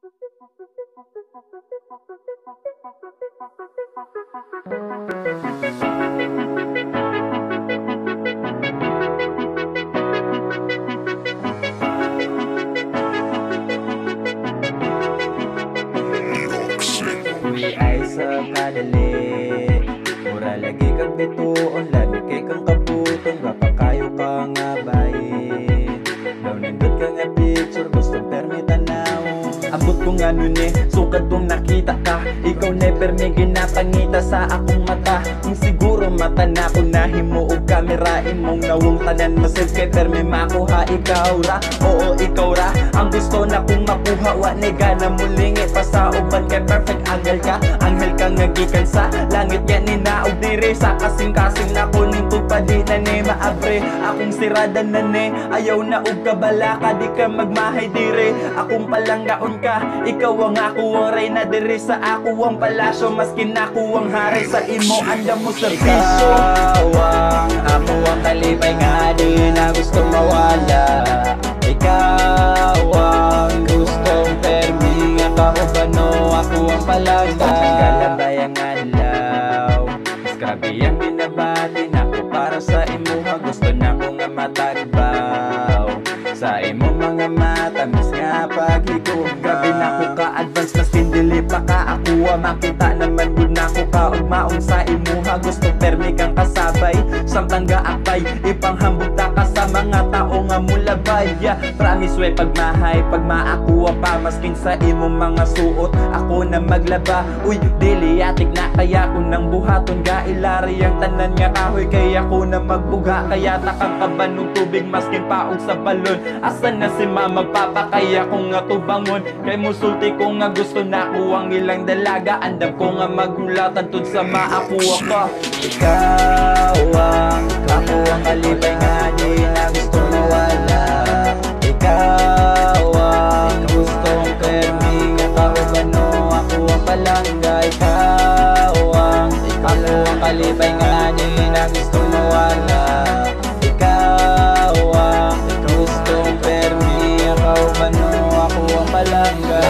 Uy ay sa kadali, mura lagi kag bituon, lami kay kang kaputon, mapakayo ka nga bayin. Daw nindot ka nga picture, gustong permi tanawon. Abot ko nga nun sukat kong nakita ka, ikaw never may ginapangita sa akong mata. Kung siguro mata na ko nahimo og kamera, imong nawong tanan masid kay permi makuha ikaw ra. Oo ikaw ra, ang gusto na kong makuha, wa ni gana mulingi pa sa uban kay perfect angle ka. Anghel ka nga gikan sa langit, yan ninaog dire sa kasing-kasing na kuning tugpadi na ni maabre. Akong sirada na ni, ayaw na og kabala ka, di ka magmahay dire. Akong palanggaon ka, ikaw ang ako ang reyna dire sa ako ang palasyo, maskin ako ang hari sa imo andam mo serbisyo. Ikaw ang ako ang kalipay nga di na gusto mawala. Ikaw ang gustong permi nga kahubano, ako ang palangga. Galabay ang adlaw, mas grabe ang binabati nako para sa imuha. Gusto na ko nga matagbaw sa imo mga mata, mis nga paghigo. Grabe na ko ka-advance, mas kindili pa ka ako. Makita naman good na ko ka og maong sa imuha. Gusto permi kang kasabay, samtang gaakbay, ipanghambog ta ka sa mga tao nga mulabay. Promise we pagmahay, pag maakuha pa, maskin sa imong mga suot, ako na maglaba. Uy, diliatik na kaya ko nang buhaton, gailari ang tanan nga kahoy, kaya ko na magbuga. Kaya takang kaban ng tubig, maskin paog sa balon. Asan na si mama papa, kaya ko nga tubangon. Kay musulti ko nga gusto na ko ang ilang dalaga, andam ko nga magulatan tud sa maakuha ka. Ikaw ang ako ang kalipay nga di na gusto mawala. Ikaw ang gustong permi nga kahubano, ako ang palangga. Ikaw ang ako ang kalipay nga di na gusto mawala. Ikaw ang gustong permi nga kahubano, ako ang palangga.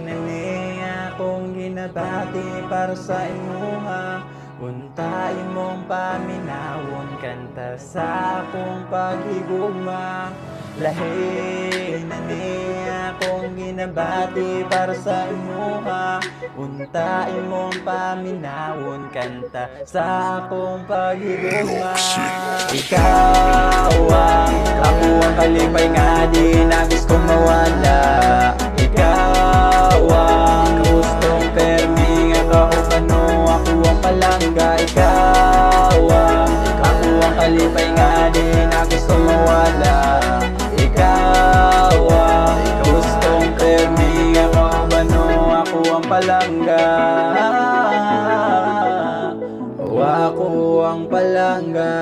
Nani akong ginabati para sa imuha, unta imong paminawon, kanta sa akong paghigugma. Lahi na ni akong ginabati para sa imuha, unta imong paminawon, kanta sa akong paghigugma. Ikaw ang ako ang kalipay nga di na gusto mawala. Ikaw ang gustong permi nga kahubano, ako ang palangga. Ikaw ang ako ang kalipay nga di na gusto mawala. Ikaw ang gustong permi nga kahubano, ako ang palangga. Ako ang palangga.